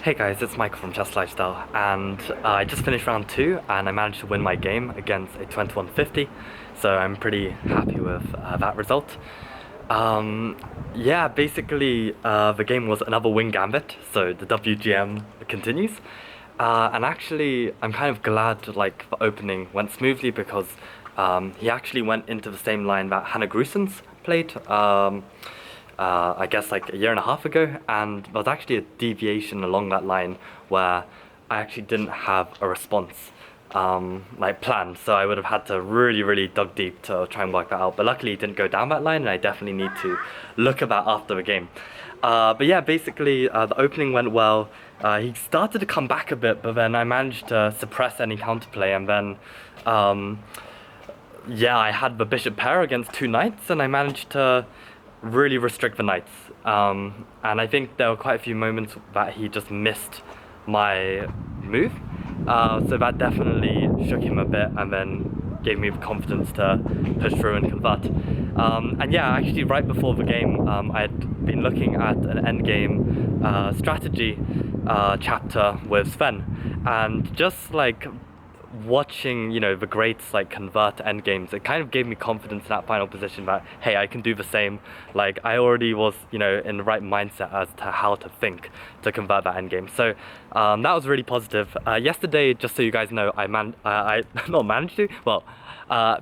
Hey guys, it's Michael from Chess Lifestyle, and I just finished round 2 and I managed to win my game against a 2150, so I'm pretty happy with that result. Yeah, basically the game was another win gambit, so the WGM continues. And actually, I'm kind of glad like the opening went smoothly because he actually went into the same line that Hannah Grusen's played. I guess like a year and a half ago, and there was actually a deviation along that line where I actually didn't have a response like planned, so I would have had to really dug deep to try and work that out, but luckily it didn't go down that line and I definitely need to look at that after the game. But yeah, basically the opening went well. He started to come back a bit, but then I managed to suppress any counterplay, and then yeah, I had the bishop pair against two knights and I managed to really restrict the knights, and I think there were quite a few moments that he just missed my move, so that definitely shook him a bit and then gave me the confidence to push through and convert. And yeah, actually right before the game I had been looking at an endgame strategy chapter with Sven, and just like watching, you know, the greats like convert endgames, it kind of gave me confidence in that final position that, hey, I can do the same. Like, I already was, you know, in the right mindset as to how to think to convert that endgame. So that was really positive. Yesterday, just so you guys know, I not managed to, well,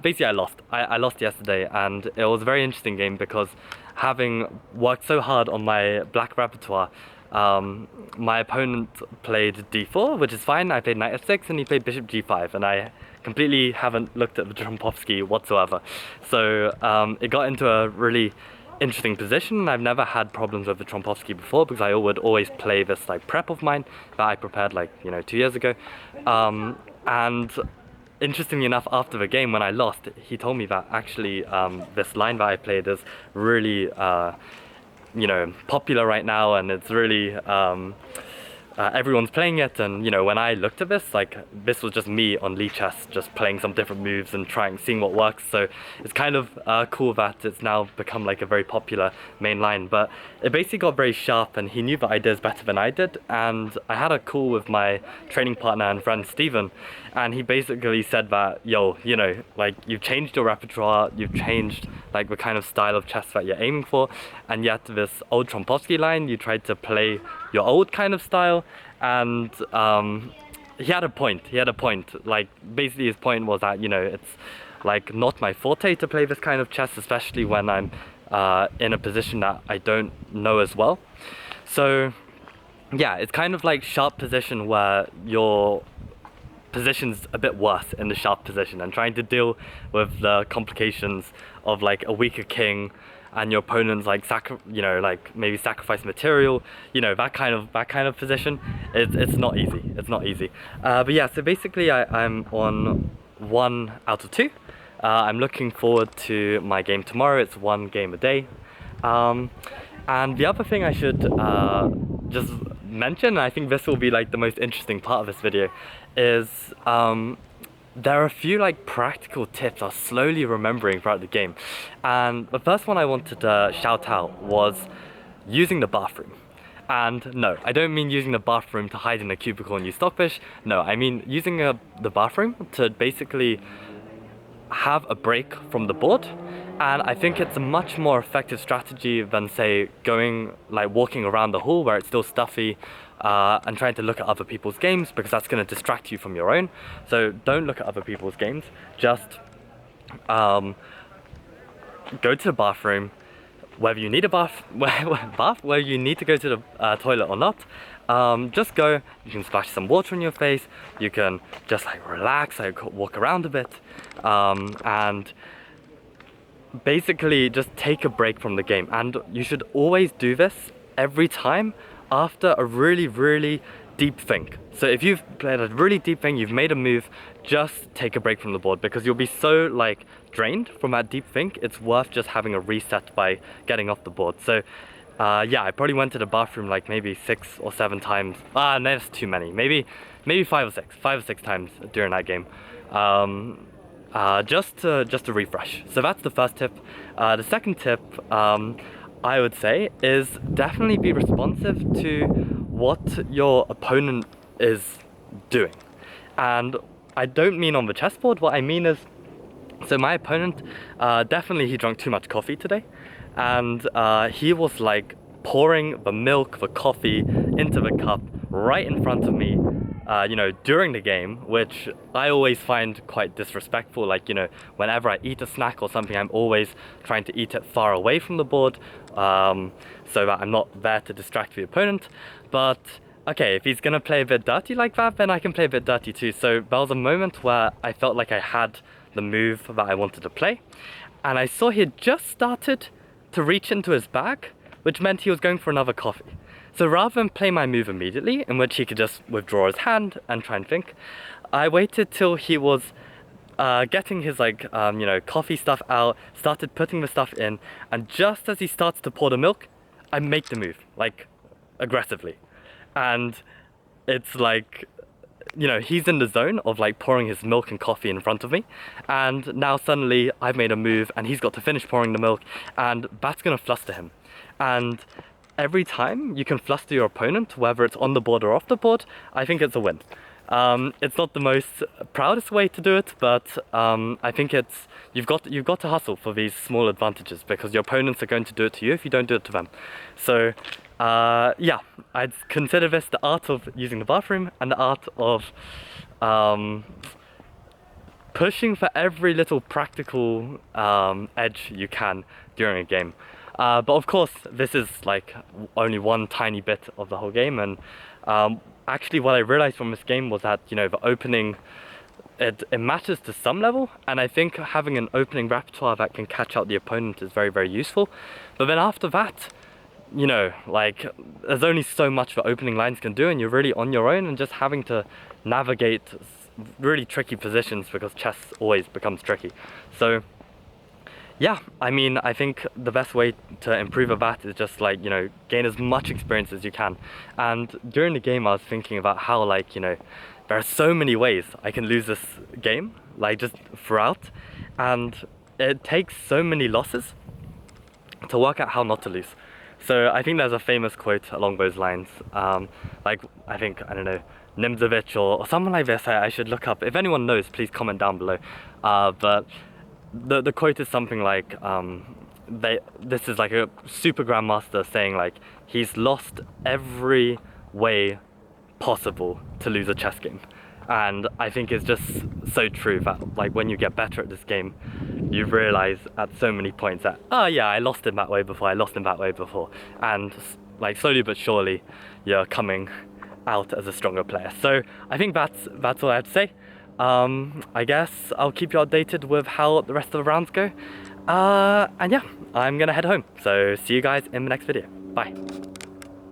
basically I lost. I lost yesterday, and it was a very interesting game because having worked so hard on my black repertoire, my opponent played d4, which is fine. I played knight f6 and he played bishop g5, and I completely haven't looked at the Trompowsky whatsoever. So it got into a really interesting position. I've never had problems with the Trompowsky before because I would always play this like prep of mine that I prepared like, you know, 2 years ago. And interestingly enough, after the game when I lost, he told me that actually this line that I played is really you know, popular right now, and it's really everyone's playing it. And you know, when I looked at this, like, this was just me on Lichess just playing some different moves and seeing what works. So it's kind of cool that it's now become like a very popular main line. But it basically got very sharp, and he knew the ideas better than I did. And I had a call with my training partner and friend Steven, and he basically said that, yo, you know, like, you've changed your repertoire, you've changed like the kind of style of chess that you're aiming for, and yet this old Trompowsky line, you tried to play your old kind of style. And he had a point. Like, basically his point was that, you know, it's like not my forte to play this kind of chess, especially when I'm in a position that I don't know as well. So yeah, it's kind of like sharp position where your position's a bit worse in the sharp position, and trying to deal with the complications of like a weaker king and your opponent's like you know, like maybe sacrifice material, you know, that kind of position. It's not easy. But yeah, so basically I'm on 1 out of 2. I'm looking forward to my game tomorrow. It's 1 game a day. And the other thing I should just mention, and I think this will be like the most interesting part of this video, is there are a few like practical tips I'm slowly remembering throughout the game. And the first one I wanted to shout out was using the bathroom. And no, I don't mean using the bathroom to hide in a cubicle and use stockfish. No, I mean using the bathroom to basically have a break from the board. And I think it's a much more effective strategy than, say, walking around the hall where it's still stuffy and trying to look at other people's games, because that's going to distract you from your own. So don't look at other people's games. Just go to the bathroom, whether you need a whether you need to go to the toilet or not. Just go. You can splash some water on your face. You can just like relax, like walk around a bit, and basically just take a break from the game. And you should always do this every time after a really deep think. So if you've played a really deep thing, you've made a move, just take a break from the board, because you'll be so like drained from that deep think. It's worth just having a reset by getting off the board. So yeah, I probably went to the bathroom like maybe 6 or 7 times. No, that's too many. Maybe 5 or 6 times during that game. Just to refresh. So that's the first tip. The second tip I would say is definitely be responsive to what your opponent is doing. And I don't mean on the chessboard, what I mean is, so my opponent, definitely he drank too much coffee today, and he was like pouring the milk, the coffee into the cup right in front of me, you know, during the game, which I always find quite disrespectful. Like, you know, whenever I eat a snack or something, I'm always trying to eat it far away from the board, so that I'm not there to distract the opponent. But okay, if he's gonna play a bit dirty like that, then I can play a bit dirty too. So there was a moment where I felt like I had the move that I wanted to play, and I saw he had just started to reach into his bag, which meant he was going for another coffee. So rather than play my move immediately, in which he could just withdraw his hand and try and think, I waited till he was getting his like, you know, coffee stuff out, started putting the stuff in, and just as he starts to pour the milk, I make the move, like, aggressively. And it's like, you know, he's in the zone of like pouring his milk and coffee in front of me, and now suddenly I've made a move and he's got to finish pouring the milk, and that's gonna fluster him. And every time you can fluster your opponent, whether it's on the board or off the board, I think it's a win. It's not the most proudest way to do it, but I think it's, you've got to hustle for these small advantages, because your opponents are going to do it to you if you don't do it to them. So yeah, I'd consider this the art of using the bathroom and the art of pushing for every little practical edge you can during a game. But of course, this is like only one tiny bit of the whole game, and actually what I realized from this game was that, you know, the opening, it matters to some level, and I think having an opening repertoire that can catch out the opponent is very, very useful. But then after that, you know, like, there's only so much that opening lines can do, and you're really on your own and just having to navigate really tricky positions, because chess always becomes tricky. So yeah, I mean, I think the best way to improve at that is just like, you know, gain as much experience as you can. And during the game I was thinking about how, like, you know, there are so many ways I can lose this game, like just throughout, and it takes so many losses to work out how not to lose. So I think there's a famous quote along those lines, like, I think, I don't know, Nimzovich or someone like this. I should look up. If anyone knows, please comment down below. But the quote is something like, this is like a super grandmaster saying, like, he's lost every way possible to lose a chess game. And I think it's just so true that, like, when you get better at this game, you realize at so many points that, oh yeah, I lost him that way before, I lost him that way before. And like, slowly but surely, you're coming out as a stronger player. So I think that's all I have to say. I guess I'll keep you updated with how the rest of the rounds go. And yeah, I'm gonna head home. So see you guys in the next video. Bye.